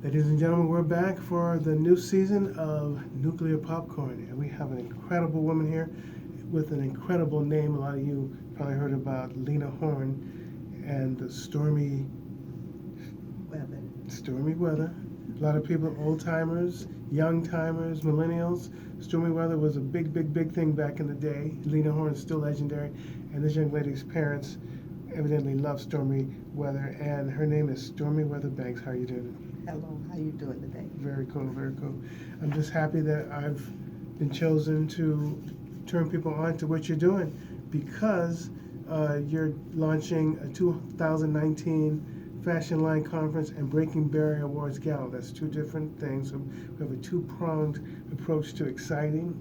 Ladies and gentlemen, we're back for the new season of Nuclear Popcorn, and we have an incredible woman here with an incredible name. A lot of you probably heard about Lena Horne and the Stormy Weather. A lot of people, old timers, young timers, millennials. Stormy Weather was a big thing back in the day. Lena Horne is still legendary, and this young lady's parents evidently love Stormy Weather, and her name is Stormy Weather Banks. How are you doing? Hello, how you doing today? Very cool, very cool. I'm just happy that I've been chosen to turn people on to what you're doing because you're launching a 2019 Fashion Line Conference and Breaking Barrier Awards Gala. That's two different things. So we have a two-pronged approach to exciting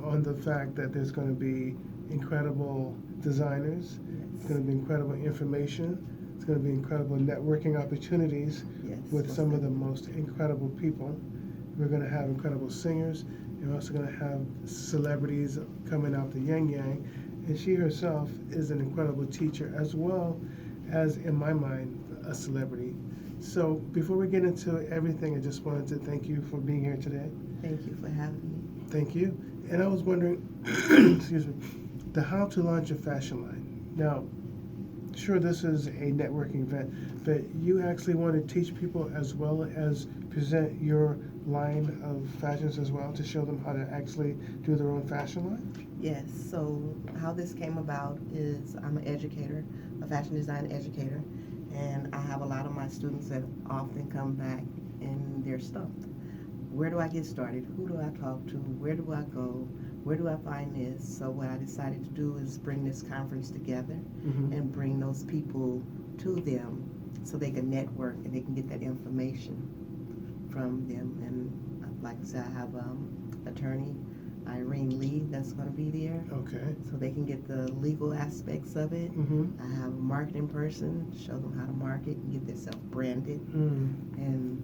on the fact that there's going to be incredible designers, it's going to be incredible information, it's going to be incredible networking opportunities with some of the most incredible people. We're going to have incredible singers, and we're also going to have celebrities coming out the Yang Yang, and she herself is an incredible teacher as well as, in my mind, a celebrity. So before we get into everything, I just wanted to thank you for being here today. Thank you for having me. Thank you. And I was wondering, excuse me, the how to launch a fashion line. Now, sure, this is a networking event, but you actually want to teach people as well as present your line of fashions as well to show them how to actually do their own fashion line? Yes, so how this came about is I'm an educator, a fashion design educator, and I have a lot of my students that often come back and they're stumped. Where do I get started? Who do I talk to? Where do I go? Where do I find this? So what I decided to do is bring this conference together and bring those people to them so they can network and they can get that information from them. And like I said, I have attorney Irene Lee that's going to be there. Okay. So they can get the legal aspects of it. I have a marketing person, show them how to market and get themselves branded. And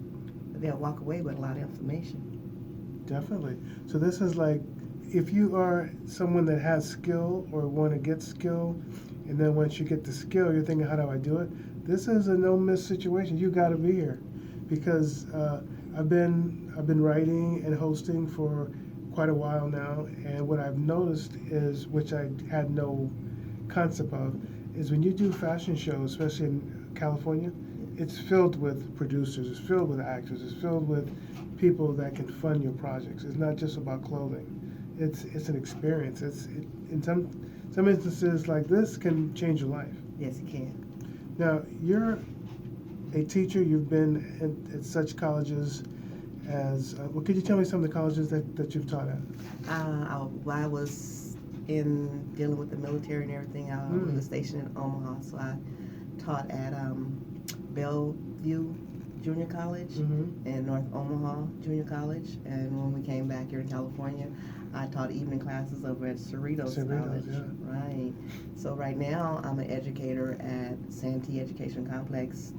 they'll walk away with a lot of information. Definitely. So this is like, if you are someone that has skill or want to get skill, and then once you get the skill, you're thinking, how do I do it? This is a no-miss situation. You got to be here, because I've been writing and hosting for quite a while now, and what I've noticed is, which I had no concept of, is when you do fashion shows, especially in California, it's filled with producers, it's filled with actors, it's filled with people that can fund your projects. It's not just about clothing. It's an experience. In some instances like this can change your life. Yes, it can. Now, you're a teacher. You've been at such colleges as, well, could you tell me some of the colleges that you've taught at? While I was dealing with the military and everything, we were stationed in Omaha, so I taught at Bellevue Junior College and North Omaha Junior College, and when we came back here in California, I taught evening classes over at Cerritos College. Yeah. Right. So right now I'm an educator at Santee Education Complex,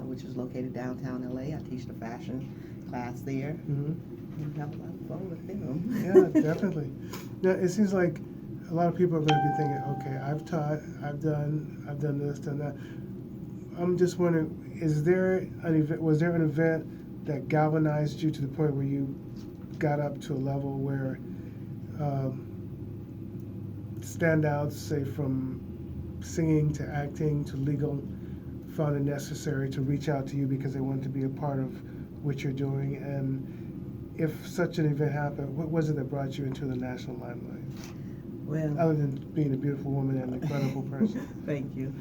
which is located downtown LA. I teach the fashion class there. And have a lot of fun with them. Yeah, definitely. Now it seems like a lot of people are going to be thinking, okay, I've taught, I've done this, done that. I'm just wondering, was there an event that galvanized you to the point where you got up to a level where standouts, say from singing to acting to legal, found it necessary to reach out to you because they wanted to be a part of what you're doing? And if such an event happened, what was it that brought you into the national limelight? Well, other than being a beautiful woman and an incredible person. Thank you.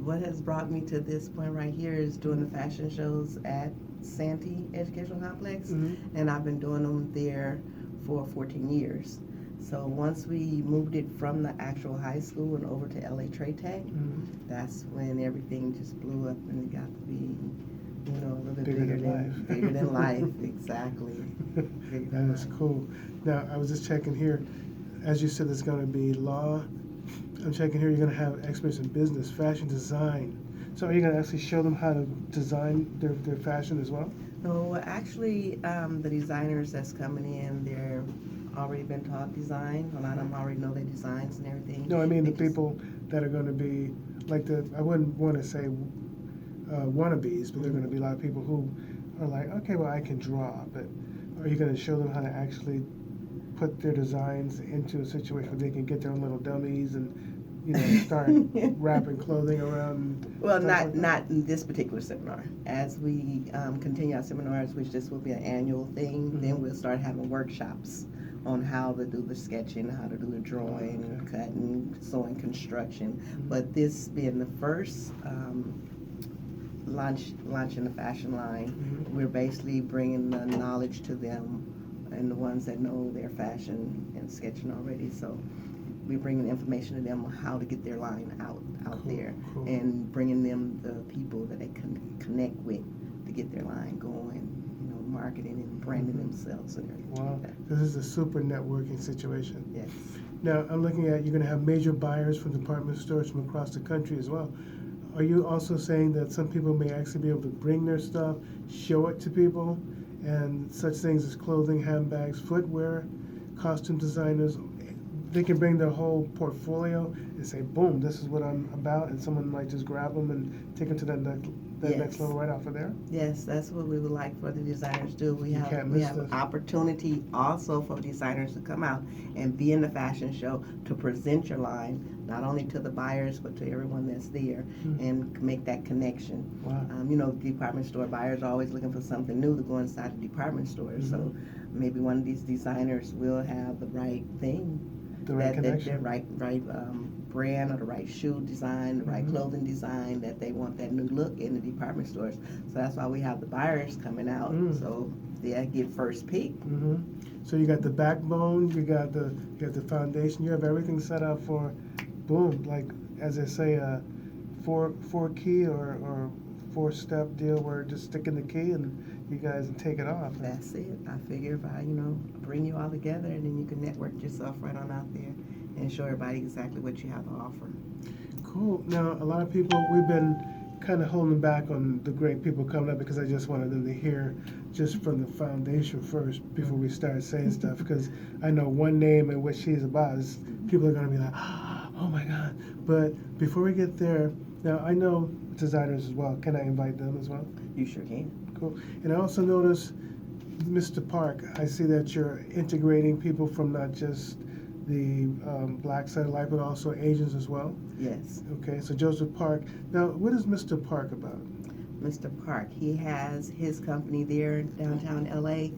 What has brought me to this point right here is doing the fashion shows at Santee Educational Complex, and I've been doing them there for 14 years. So once we moved it from the actual high school and over to LA Trade Tech, that's when everything just blew up and it got to be, a little bit bigger than life. Bigger than life, exactly. That is cool. Now, I was just checking here. As you said, there's going to be law. I'm checking here, you're going to have experts in business, fashion design. So are you going to actually show them how to design their fashion as well? No, actually, the designers that's coming in, they're already been taught design. A lot of them already know their designs and everything. No, I mean the people that are going to be, like I wouldn't want to say wannabes, but there are going to be a lot of people who are like, okay, well, I can draw, but are you going to show them how to actually put their designs into a situation where they can get their own little dummies and, you know, start wrapping clothing around? Well, stuff like that? not in this particular seminar. As we continue our seminars, which this will be an annual thing, Mhm. then we'll start having workshops on how to do the sketching, how to do the drawing, Okay. cutting, sewing, construction. Mhm. But this being the first launching the fashion line, Mhm. we're basically bringing the knowledge to them and the ones that know their fashion and sketching already. So we're bringing information to them on how to get their line out Cool, there, cool. and bringing them the people that they can connect with to get their line going, you know, marketing and branding Mhm. themselves and everything Wow, like that. this is a super networking situation. Yes. Now, I'm looking at, you're going to have major buyers from department stores from across the country as well. Are you also saying that some people may actually be able to bring their stuff, show it to people, and such things as clothing, handbags, footwear, costume designers, they can bring their whole portfolio and say, boom, this is what I'm about, and someone might just grab them and take them to that next Yes. level right off of there? Yes, that's what we would like for the designers to do. We You can't have miss this. opportunity also for designers to come out and be in the fashion show to present your line, not only to the buyers but to everyone that's there, and make that connection. Wow. You know, department store buyers are always looking for something new to go inside the department store. So maybe one of these designers will have the right thing, The right that connection. the right brand or the right shoe design, the right Mhm. clothing design, that they want that new look in the department stores. So that's why we have the buyers coming out. So they get first pick. Mm-hmm. So you got the backbone, you got the foundation, you have everything set up for, boom, like as they say, a four key or 4-step deal where just stick in the key and you guys take it off. That's it. I figure if I, you know, bring you all together, and then you can network yourself right on out there and show everybody exactly what you have to offer. Cool. Now, a lot of people, we've been kind of holding back on the great people coming up because I just wanted them to hear just from the foundation first before we start saying stuff, because I know one name and what she's about is people are going to be like, oh my God. But before we get there, now I know designers as well. Can I invite them as well? You sure can. Cool. And I also noticed, Mr. Park, I see that you're integrating people from not just the black side of life, but also Asians as well. Yes. Okay, so Joseph Park. Now, what is Mr. Park about? Mr. Park, he has his company there in downtown LA,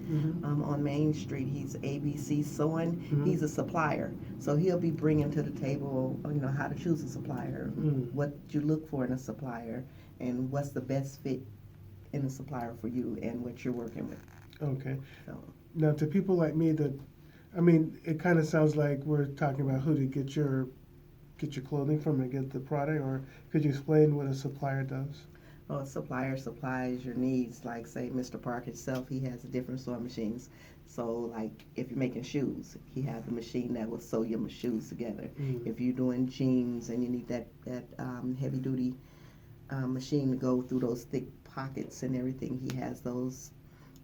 on Main Street. He's ABC Sewing. He's a supplier, so he'll be bringing to the table, you know, how to choose a supplier, what you look for in a supplier, and what's the best fit in a supplier for you and what you're working with. Okay. So, Now, to people like me that, I mean, it kind of sounds like we're talking about who to get your clothing from and get the product, or could you explain what a supplier does? well, a supplier supplies your needs. Like, say, Mr. Park himself, he has different sewing machines. So, like, if you're making shoes, he has the machine that will sew your shoes together. If you're doing jeans and you need that heavy-duty machine to go through those thick pockets and everything, he has those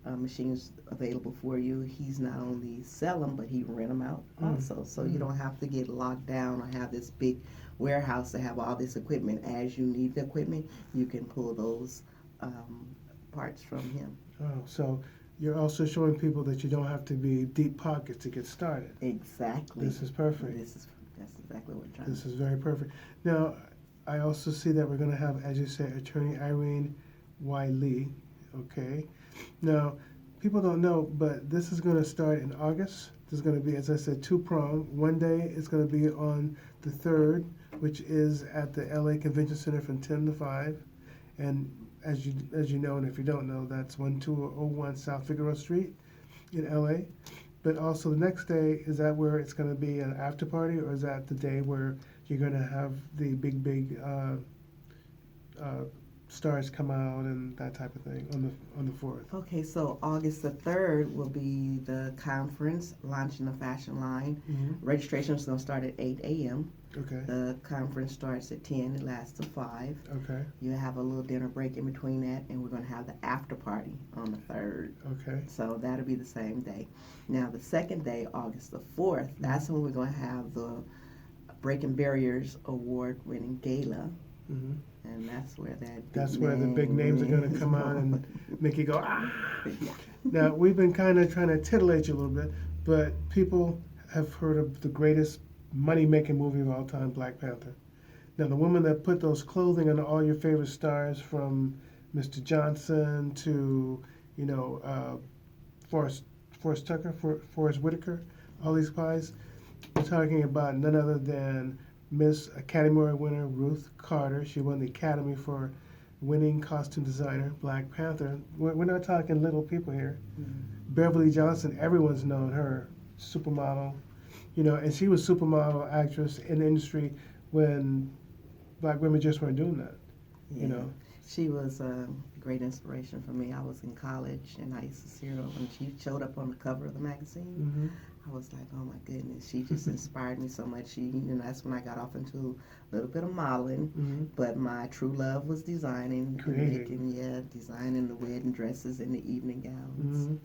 machines available for you. He's not only sell them, but he rent them out also. So you don't have to get locked down or have this big warehouse to have all this equipment. As you need the equipment, you can pull those parts from him. Oh, so you're also showing people that you don't have to be deep pockets to get started. Exactly. This is perfect. That's exactly what we're trying This to do. is very perfect. Now, I also see that we're going to have, as you say, Attorney Irene Y. Lee. Okay. Now, people don't know, but this is going to start in August. There's going to be, as I said, 2-pronged. One day it's going to be on the 3rd, which is at the LA Convention Center from 10 to 5. And as you know, and if you don't know, that's 1201 South Figueroa Street in LA. But also the next day, is that where it's going to be an after party, or is that the day where you're going to have the big stars come out and that type of thing on the 4th? Okay, so August the 3rd will be the conference launching the fashion line. Registration is going to start at 8 a.m. Okay. The conference starts at 10. It lasts to 5. Okay. You have a little dinner break in between that, and we're going to have the after party on the 3rd. Okay. So that'll be the same day. Now, the second day, August the 4th, that's when we're going to have the Breaking Barriers award-winning gala. And that's where That's where the big names are going to come on and make you go, ah! Now, we've been kind of trying to titillate you a little bit, but people have heard of the greatest money-making movie of all time, Black Panther. Now, the woman that put those clothing on all your favorite stars, from Mr. Johnson to, you know, Forrest Whitaker, all these guys, we're talking about none other than Miss Academy Award winner Ruth Carter. She won the Academy for winning costume designer, Black Panther. We're not talking little people here. Beverly Johnson, everyone's known her, supermodel, you know, and she was supermodel actress in the industry when black women just weren't doing that, you know. She was a great inspiration for me. I was in college and I used to see her when she showed up on the cover of the magazine. I was like, oh my goodness, she just inspired me so much. That's when I got off into a little bit of modeling, but my true love was designing, designing the wedding dresses and the evening gowns.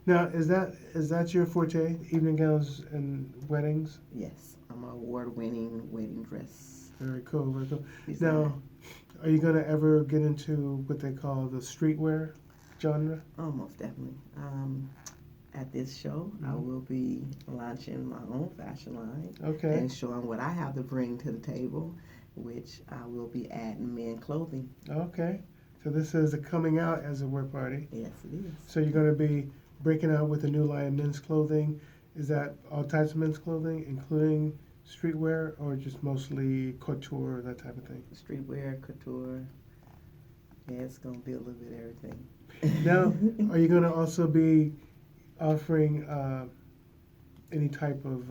Now, is that your forte, evening gowns and weddings? Yes, I'm an award-winning wedding dress. Very cool, very cool. Designer. Now, are you going to ever get into what they call the streetwear genre? Oh, most definitely. At this show, I will be launching my own fashion line and showing what I have to bring to the table, which I will be adding men clothing. Okay. So this is a coming out, as it were, party. Yes, it is. So you're going to be breaking out with a new line of men's clothing. Is that all types of men's clothing, including streetwear, or just mostly couture, that type of thing? Streetwear, couture. Yeah, it's going to be a little bit of everything. Now, are you going to also be offering any type of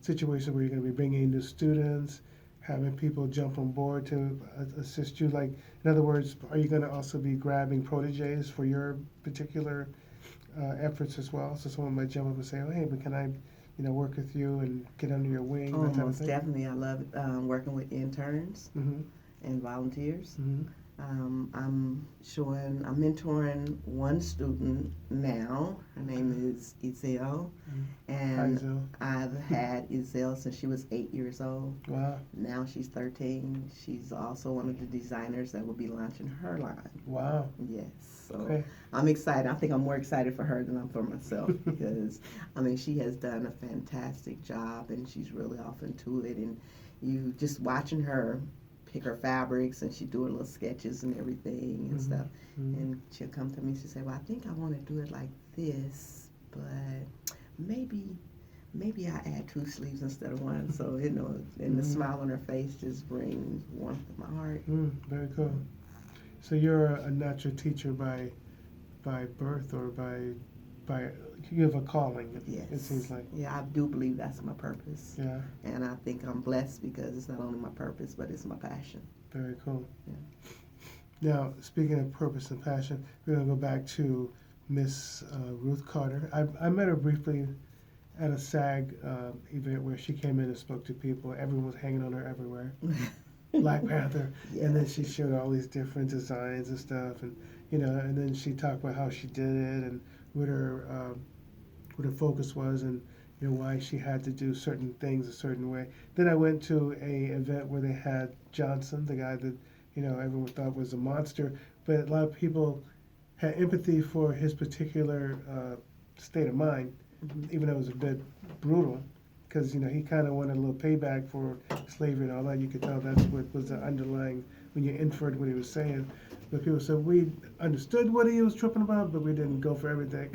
situation where you're going to be bringing in new students, having people jump on board to assist you? Like, in other words, are you going to also be grabbing proteges for your particular efforts as well? So someone might jump up and say, oh, hey, but can I, work with you and get under your wing? Oh, that type most of thing? definitely. I love working with interns and volunteers. I'm mentoring one student now. Her name is Ezell, and I've had Ezell since she was 8 years old. Wow. Now she's 13. She's also one of the designers that will be launching her line. Wow. Yes. So I'm excited. I think I'm more excited for her than I'm for myself because, she has done a fantastic job and she's really off into it. And you just watching her pick her fabrics, and she doing little sketches and everything and stuff. And she'll come to me, she'll say, well, I think I want to do it like this, but maybe I add 2 sleeves instead of 1. So, and the smile on her face just brings warmth to my heart. Very cool. So you're a natural teacher by birth, or by you have a calling, Yes. It seems like. Yeah, I do believe that's my purpose. Yeah. And I think I'm blessed because it's not only my purpose, but it's my passion. Very cool. Yeah. Now, speaking of purpose and passion, we're going to go back to Miss Ruth Carter. I met her briefly at a SAG event where she came in and spoke to people. Everyone was hanging on her everywhere. Black Panther. Yeah. And then she showed all these different designs and stuff. And, and then she talked about how she did it and what her focus was, and why she had to do certain things a certain way. Then I went to a event where they had Johnson, the guy that everyone thought was a monster, but a lot of people had empathy for his particular state of mind, even though it was a bit brutal, because he kind of wanted a little payback for slavery and all that. You could tell that's what was the underlying when you inferred what he was saying. But people said we understood what he was tripping about, but we didn't go for everything.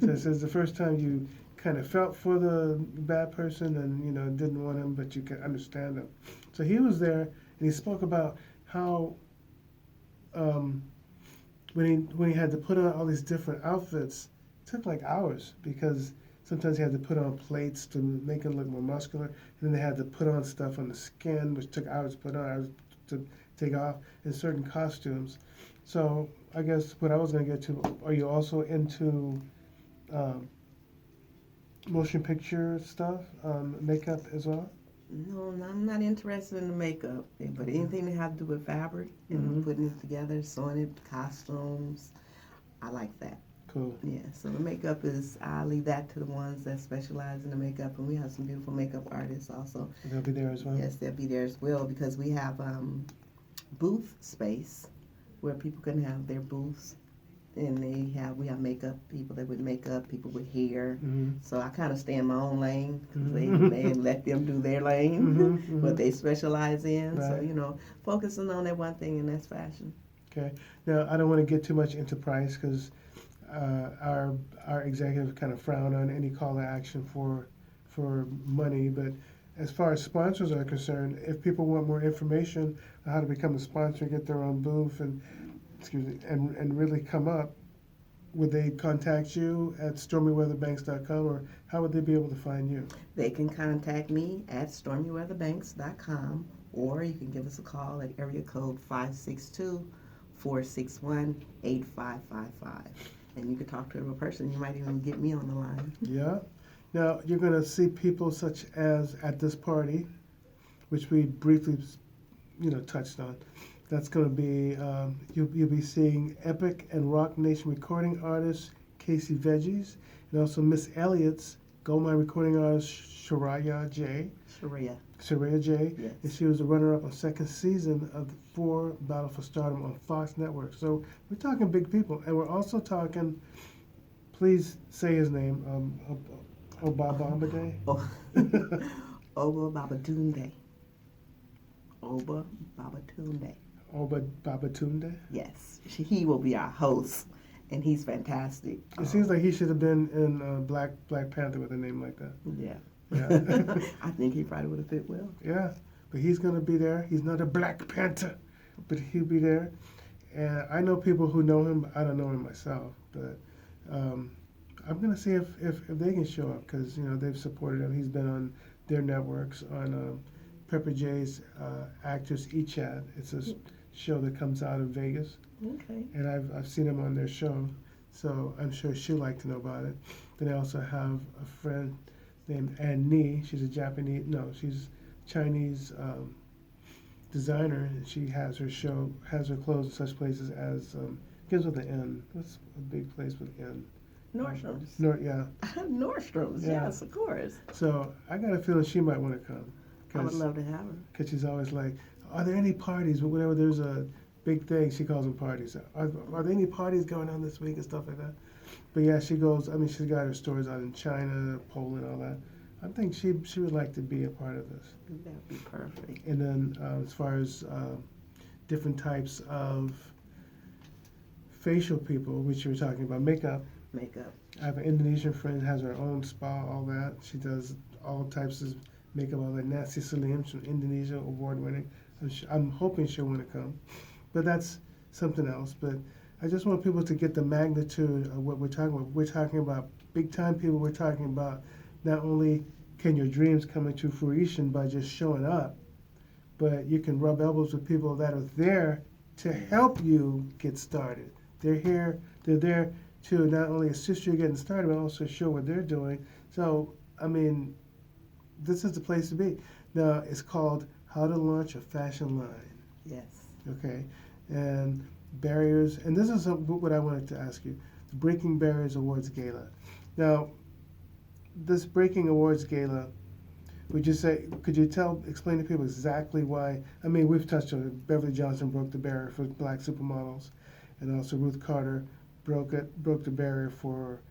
So it says the first time you kind of felt for the bad person and didn't want him, but you could understand him. So he was there and he spoke about how when he had to put on all these different outfits, it took like hours, because sometimes he had to put on plates to make him look more muscular, and then they had to put on stuff on the skin, which took hours to put on, hours to take off, in certain costumes. So I guess what I was going to get to, are you also into motion picture stuff, makeup as well? No, I'm not interested in the makeup, but anything that have to do with fabric and putting it together, sewing it, costumes, I like that. Cool. Yeah, so the makeup I leave that to the ones that specialize in the makeup, and we have some beautiful makeup artists also. They'll be there as well? Yes, they'll be there as well, because we have booth space where people can have their booths. And we have makeup people that with makeup, people with hair. Mm-hmm. So I kind of stay in my own lane because Mm-hmm. they let them do their lane, Mm-hmm. what they specialize in. Right. So focusing on that one thing, and that's fashion. Okay. Now, I don't want to get too much into price because our executive kind of frown on any call to action for money. But as far as sponsors are concerned, if people want more information on how to become a sponsor, get their own booth, and and really come up, would they contact you at stormyweatherbanks.com, or how would they be able to find you? They can contact me at stormyweatherbanks.com, or you can give us a call at area code 562-461-8555. And you can talk to a person. You might even get me on the line. Yeah. Now, you're going to see people such as at this party, which we briefly, touched on. That's going to be, you'll be seeing Epic and Rock Nation recording artist Casey Veggies, and also Miss Elliott's Goldmine recording artist Shreya J. Yes. And she was the runner-up on second season of the 4 Battle for Stardom on Fox Network. So we're talking big people, and we're also talking, please say his name, Obabamade. Oba Babatunde. Oba Babatunde. Oba Babatunde. Yes, he will be our host, and he's fantastic. It seems like he should have been in Black Panther with a name like that. Yeah. Yeah. I think he probably would have fit well. Yeah, but he's going to be there. He's not a Black Panther, but he'll be there. And I know people who know him, but I don't know him myself. But I'm going to see if they can show up because, they've supported him. He's been on their networks, on Pepper J's Actors E-Chat. It's a show that comes out of Vegas. Okay. And I've seen him on their show, so I'm sure she'll like to know about it. Then I also have a friend named Ann Nee. She's she's Chinese designer, and she has her clothes in such places as begins with an N. What's a big place with N? Nordstrom's. Yeah. Nordstrom's, Yeah. yes, of course. So I got a feeling she might want to come. I would love to have her. Because she's always like, are there any parties? But whenever there's a big thing, she calls them parties. Are there any parties going on this week and stuff like that? But yeah, she goes, she's got her stores out in China, Poland, all that. I think she would like to be a part of this. That would be perfect. And then as far as different types of facial people, which you were talking about, makeup. I have an Indonesian friend, has her own spa, all that. She does all types of makeup, all that. Nancy Salim from Indonesia, award-winning. I'm hoping she'll want to come. But that's something else. But I just want people to get the magnitude of what we're talking about. We're talking about big-time people. We're talking about not only can your dreams come into fruition by just showing up, but you can rub elbows with people that are there to help you get started. They're there to not only assist you getting started, but also show what they're doing. So, this is the place to be. Now, it's called How to Launch a Fashion Line. Yes. Okay. And barriers, and this is what I wanted to ask you, the Breaking Barriers Awards Gala. Now, this Breaking Awards Gala, could you explain to people exactly why? We've touched on it. Beverly Johnson broke the barrier for black supermodels, and also Ruth Carter broke the barrier for,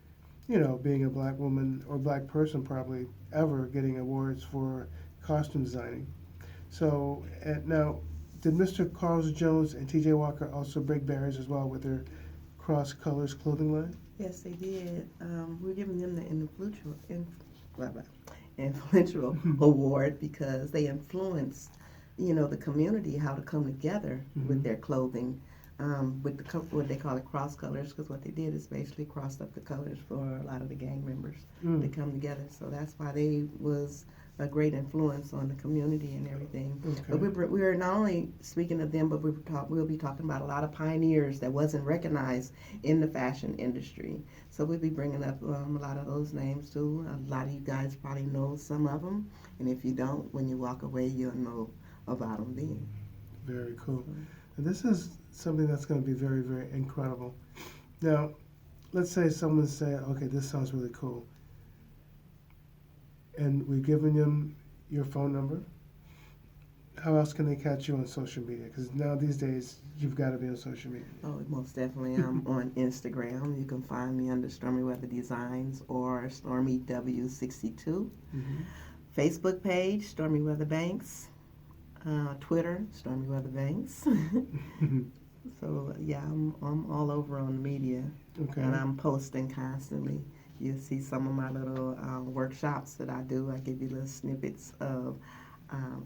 being a black woman or black person probably ever getting awards for costume designing. So now, did Mr. Carl Jones and T.J. Walker also break barriers as well with their Cross Colors clothing line? Yes, they did. We're giving them the influential award because they influenced, the community how to come together with their clothing, with what they call it cross colors, because what they did is basically crossed up the colors for a lot of the gang members to come together. So that's why they was a great influence on the community and everything. Okay. But we're not only speaking of them, but we'll be talking about a lot of pioneers that wasn't recognized in the fashion industry. So we'll be bringing up a lot of those names too. A lot of you guys probably know some of them, and if you don't, when you walk away, you'll know about them then. Very cool. And this is something that's going to be very, very incredible. Now, let's say someone said, okay, this sounds really cool. And we've given them your phone number. how else can they catch you on social media? Because now these days, you've got to be on social media. Oh, most definitely. I'm on Instagram. You can find me under Stormy Weather Designs or Stormy W62. Mm-hmm. Facebook page, Stormy Weather Banks. Twitter, Stormy Weather Banks. So yeah, I'm all over on the media, Okay. and I'm posting constantly. You'll see some of my little workshops that I do. I give you little snippets of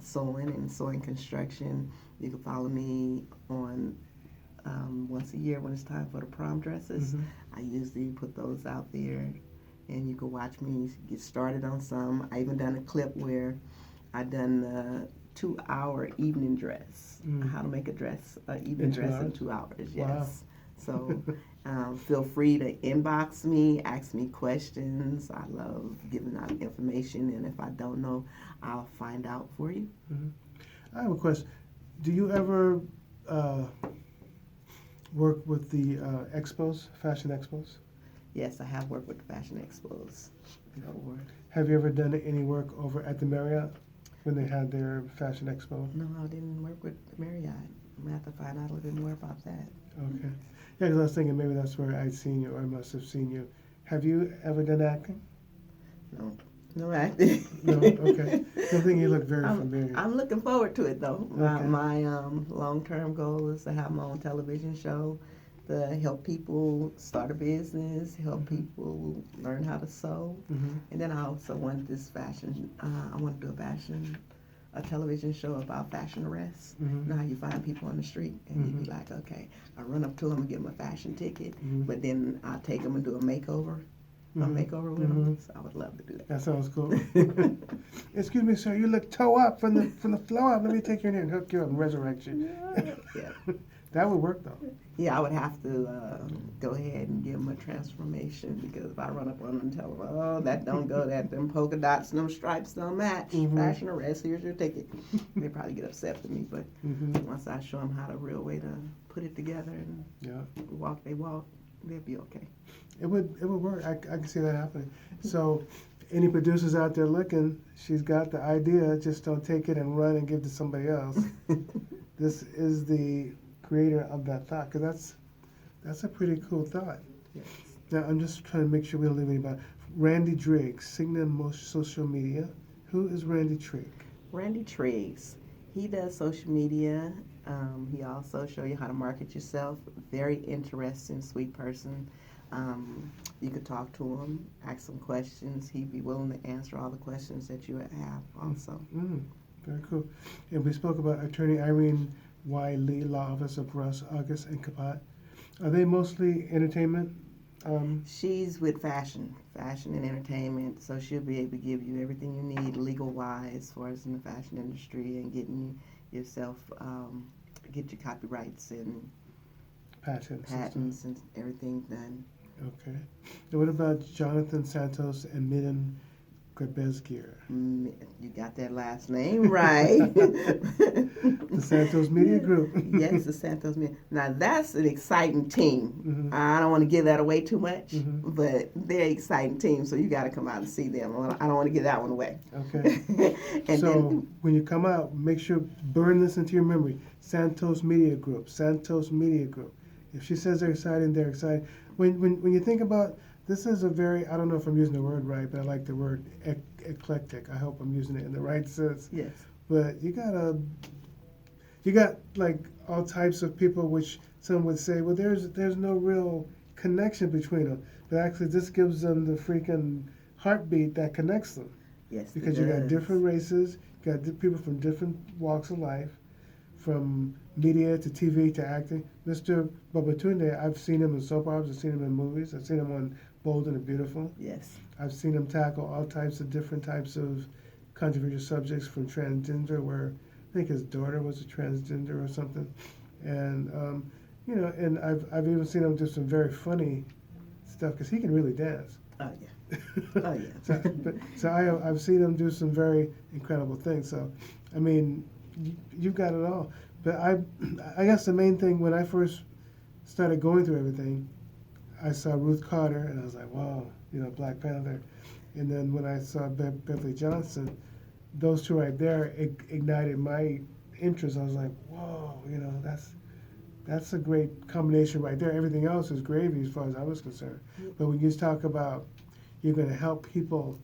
sewing and sewing construction. You can follow me on once a year when it's time for the prom dresses. Mm-hmm. I usually put those out there, and you can watch me get started on some. I even done a clip where I done the 2-hour evening dress. How to make a dress, evening dress in 2 hours. Yes. Wow. So feel free to inbox me, ask me questions. I love giving out information, and if I don't know, I'll find out for you. Mm-hmm. I have a question. Do you ever work with the expos, fashion expos? Yes, I have worked with the fashion expos before. Have you ever done any work over at the Marriott when they had their fashion expo? No, I didn't work with Marriott. I'm going to have to find out a little bit more about that. Okay. Yeah, because I was thinking maybe that's where I'd seen you, or I must have seen you. Have you ever done acting? No, no acting. No? Okay. I think you look very familiar. I'm looking forward to it, though. Okay. My long-term goal is to have my own television show to help people start a business, help people learn how to sew. Mm-hmm. And then I also want this fashion, I want to do a television show about fashion arrests. Mm-hmm. You know how you find people on the street and you be like, okay, I run up to them and give them a fashion ticket, but then I take them and do a makeover. A makeover with them. So I would love to do that. That sounds cool. Excuse me, sir. You look toe up from the floor up. Let me take you in here and hook you up and resurrect you. Yeah. That would work though. Yeah, I would have to go ahead and give them a transformation, because if I run up on them and tell them, oh, that don't go, that them polka dots, them stripes don't match, fashion arrest, here's your ticket. They probably get upset with me, but once I show them how the real way to put it together and walk, they'll be okay. It would work. I can see that happening. So, any producers out there looking, she's got the idea. Just don't take it and run and give it to somebody else. This is the creator of that thought, because that's a pretty cool thought. Yes. Now, I'm just trying to make sure we don't leave anybody. Randy Driggs, Signa social media. Who is Randy Trigg? Randy Triggs. He does social media. He also show you how to market yourself. Very interesting, sweet person. You could talk to him, ask him questions. He'd be willing to answer all the questions that you have also. Very cool. And we spoke about attorney Irene Y. Lee, law office of Russ, August, and Kapat. Are they mostly entertainment? She's with fashion and entertainment, so she'll be able to give you everything you need legal-wise as far as in the fashion industry and getting yourself, get your copyrights and Patents and everything done. Okay. And what about Jonathan Santos and Midden Grebesgier? You got that last name right. The Santos Media Group. Yes, the Santos Media. Now that's an exciting team. I don't want to give that away too much, but they're an exciting team, so you got to come out and see them. I don't want to give that one away. Okay. And so then, when you come out, make sure, burn this into your memory. Santos Media Group. Santos Media Group. If she says they're exciting, they're exciting. When you think about, this is a very, I don't know if I'm using the word right, but I like the word eclectic. I hope I'm using it in the right sense. yes. But you got like all types of people, which some would say, well, there's no real connection between them. But actually, this gives them the freaking heartbeat that connects them. Yes. Because you got different races, you got people from different walks of life, from media to TV to acting. Mr. Babatunde, I've seen him in soap operas, I've seen him in movies, I've seen him on Bold and the Beautiful. Yes. I've seen him tackle all types of different types of controversial subjects, from transgender, where I think his daughter was a transgender or something. And, and I've even seen him do some very funny stuff, because he can really dance. Oh, yeah. Oh, yeah. so I've seen him do some very incredible things. So, I mean, you've got it all. But I guess the main thing, when I first started going through everything, I saw Ruth Carter, and I was like, wow, Black Panther. And then when I saw Beverly Johnson, those two right there ignited my interest. I was like, whoa, that's a great combination right there. Everything else is gravy as far as I was concerned. But when you talk about you're going to help people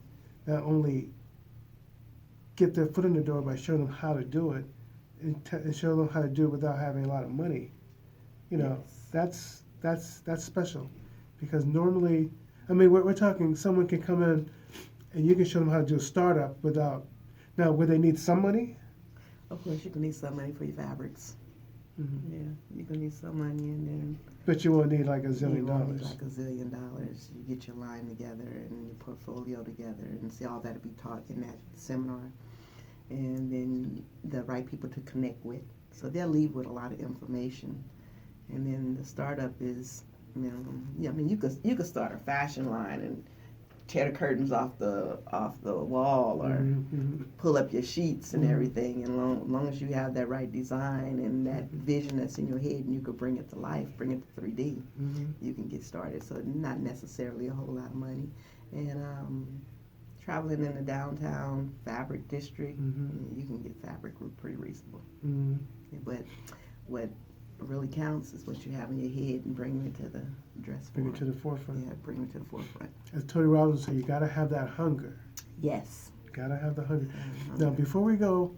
not only get their foot in the door by showing them how to do it and show them how to do it without having a lot of money, Yes. that's special. Because normally, I mean, we're talking someone can come in and you can show them how to do a startup without. Now, would they need some money? Of course, you can need some money for your fabrics. Mm-hmm. Yeah, you can need some money, and then But you won't need like $1 you zillion. won't need like $1 zillion. You get your line together and your portfolio together, and see all that'll be taught in that seminar, and then the right people to connect with. So they'll leave with a lot of information, and then the startup is, I mean, you could start a fashion line and tear the curtains off the wall, or Mm-hmm. pull up your sheets and Mhm. everything, and long as you have that right design and that vision that's in your head, and you could bring it to life, bring it to 3D, Mm-hmm. you can get started. So not necessarily a whole lot of money. And traveling in the downtown fabric district, Mm-hmm. you can get fabric pretty reasonable. Mm-hmm. But what really counts is what you have in your head, and bring it to the dress Bring floor. it to the forefront. Yeah, bring it to the forefront. As Tony Robbins said, you got to have that hunger. Yes. You got to have the hunger. Now, before we go,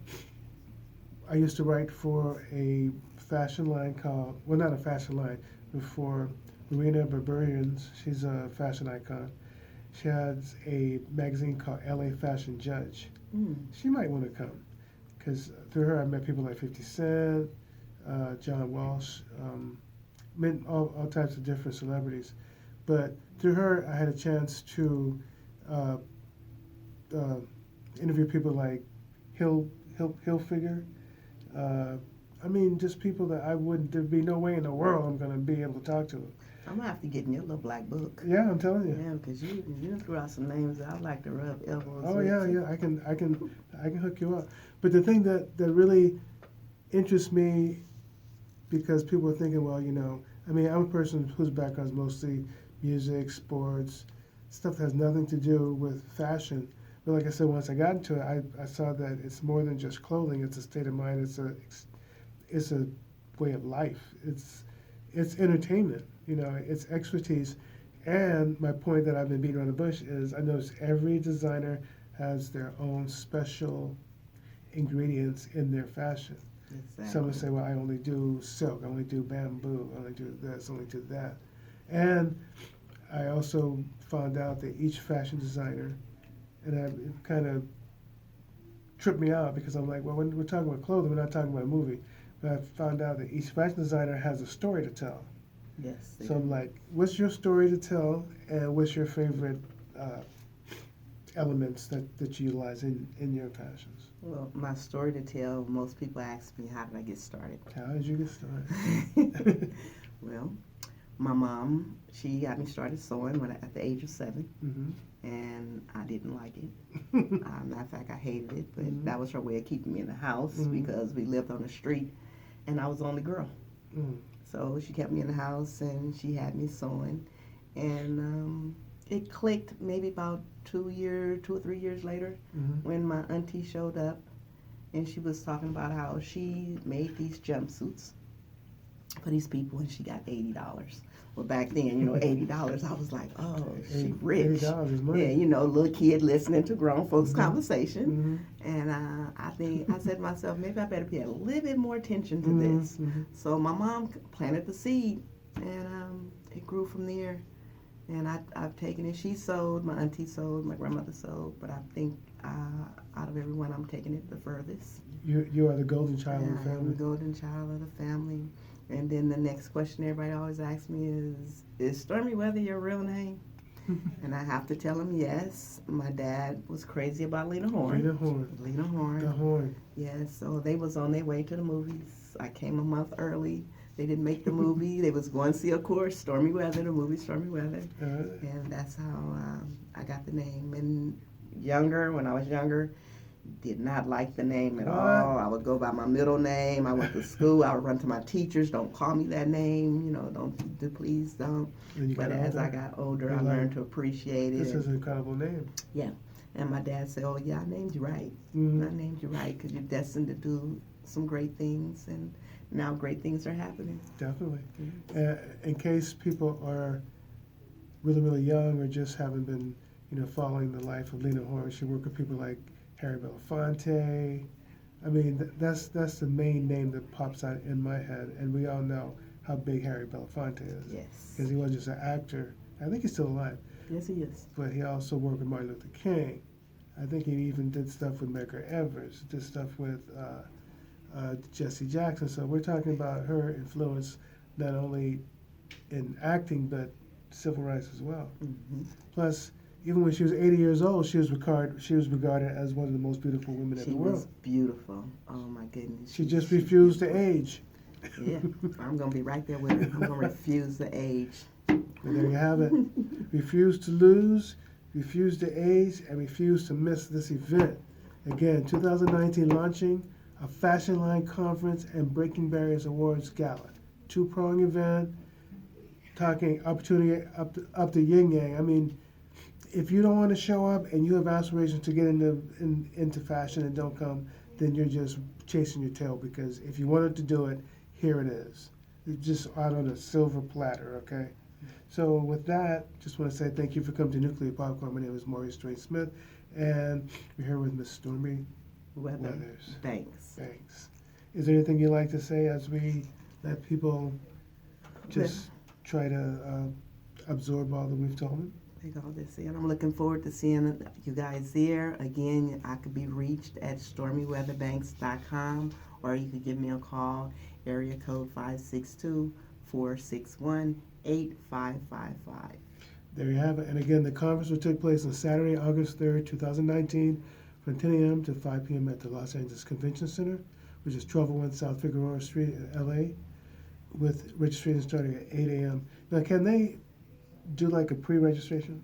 I used to write for a fashion line called, well, not a fashion line, but for Marina Berberians. She's a fashion icon. She has a magazine called LA Fashion Judge. She might want to come, because through her I met people like 50 Cent, John Walsh, met all types of different celebrities. But through her, I had a chance to interview people like Hilfiger. I mean, just people that I wouldn't. There'd be no way in the world I'm going to be able to talk to them. I'm gonna have to get in your little black book. Yeah, I'm telling you. Yeah, because you threw out some names that I'd like to rub elbows Oh with. yeah. I can hook you up. But the thing that really interests me, because people are thinking, well, I mean, I'm a person whose background is mostly music, sports, stuff that has nothing to do with fashion. But like I said, once I got into it, I saw that it's more than just clothing. It's a state of mind. It's a way of life. It's entertainment. It's expertise. And my point that I've been beating around the bush is I notice every designer has their own special ingredients in their fashion. Exactly. Some would say, well, I only do silk, I only do bamboo, I only do this, I only do that. And I also found out that each fashion designer, and it kind of tripped me out, because I'm like, well, when we're talking about clothing, we're not talking about a movie. But I found out that each fashion designer has a story to tell. Yes. So I'm like, what's your story to tell, and what's your favorite elements that you utilize in your fashions? Well, my story to tell, most people ask me, how did I get started? How did you get started? Well, my mom, she got me started sewing at the age of 7, Mm-hmm. and I didn't like it. Matter of fact, I hated it, but that was her way of keeping me in the house, because we lived on the street, and I was the only girl. So she kept me in the house, and she had me sewing, and it clicked maybe about 2 or 3 years later, when my auntie showed up, and she was talking about how she made these jumpsuits for these people, and she got $80. Well, back then, $80, I was like, oh, she rich. $80 is money. Yeah, little kid listening to grown folks' conversation. And I said to myself, maybe I better pay a little bit more attention to this. So my mom planted the seed, and it grew from there. And I've taken it. She sewed, my auntie sewed, my grandmother sewed, but I think out of everyone, I'm taking it the furthest. You are the golden child of the I'm family. the golden child of the family. And then the next question everybody always asks me is Stormy Weather your real name? And I have to tell them yes. My dad was crazy about Lena Horne. Lena Horne. Yes, so they was on their way to the movies. I came a month early. They didn't make the movie. They was going to see, of course, Stormy Weather, the movie Stormy Weather. And that's how I got the name. And when I was younger, did not like the name at all. I would go by my middle name. I went to school. I would run to my teachers. Don't call me that name. Please don't. But as I got older, I learned to appreciate it. This is an incredible name. Yeah. And my dad said, oh, yeah, I named you right. I named you right because you're destined to do some great things, and now great things are happening. Definitely. In case people are really, really young or just haven't been, following the life of Lena Horne, she worked with people like Harry Belafonte. I mean, that's the main name that pops out in my head, and we all know how big Harry Belafonte is. Yes. Because he wasn't just an actor. I think he's still alive. Yes, he is. But he also worked with Martin Luther King. I think he even did stuff with Medgar Evers, did stuff with Jesse Jackson. So we're talking about her influence not only in acting but civil rights as well. Mm-hmm. Plus, even when she was 80 years old, she was regarded as one of the most beautiful women in the world. She was beautiful. Oh my goodness. She just refused to age. Yeah, I'm gonna be right there with her. I'm gonna refuse to age. And there you have it. Refuse to lose, refuse to age, and refuse to miss this event. Again, 2019 launching a Fashion Line Conference and Breaking Barriers Awards Gala. Two-pronged event, talking opportunity up to yin yang. I mean, if you don't want to show up and you have aspirations to get into fashion and don't come, then you're just chasing your tail, because if you wanted to do it, here it is. It's just out on a silver platter, okay? So with that, just want to say thank you for coming to Nuclear Popcorn. My name is Maurice Dwayne Smith, and we're here with Miss Stormy Weathers. Thanks. Is there anything you'd like to say as we let people just try to absorb all that we've told them? Take all this in. I'm looking forward to seeing you guys there. Again, I could be reached at stormyweatherbanks.com, or you could give me a call, area code 562-461-8555. There you have it. And again, the conference will take place on Saturday, August 3rd, 2019, from 10 a.m. to 5 p.m. at the Los Angeles Convention Center, which is 1201 South Figueroa Street in LA, with registration starting at 8 a.m. Now, can they do like a pre-registration?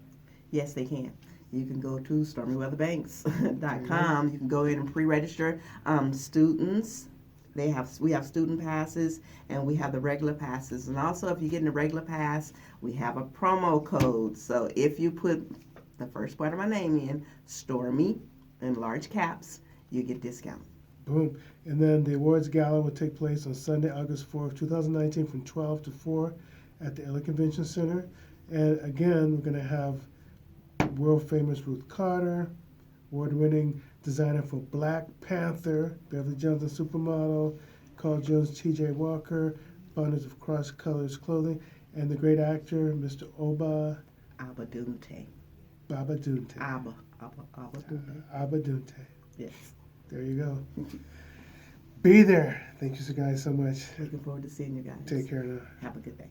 Yes, they can. You can go to stormyweatherbanks.com. You can go in and pre-register. Students, we have student passes, and we have the regular passes. And also, if you're getting a regular pass, we have a promo code. So if you put the first part of my name in, Stormy, in large caps, you get discount. Boom. And then the awards gala will take place on Sunday, August 4th, 2019, from 12 to 4 at the LA Convention Center. And again, we're going to have world famous Ruth Carter, award-winning designer for Black Panther, Beverly Johnson supermodel, Carl Jones, T.J. Walker, founders of Cross Colors Clothing, and the great actor, Mr. Oba Abadunte. Babadunte. Abadunte. Abadunte. Yes. There you go. Be there. Thank you guys so much. Looking forward to seeing you guys. Take care now. Have a good day.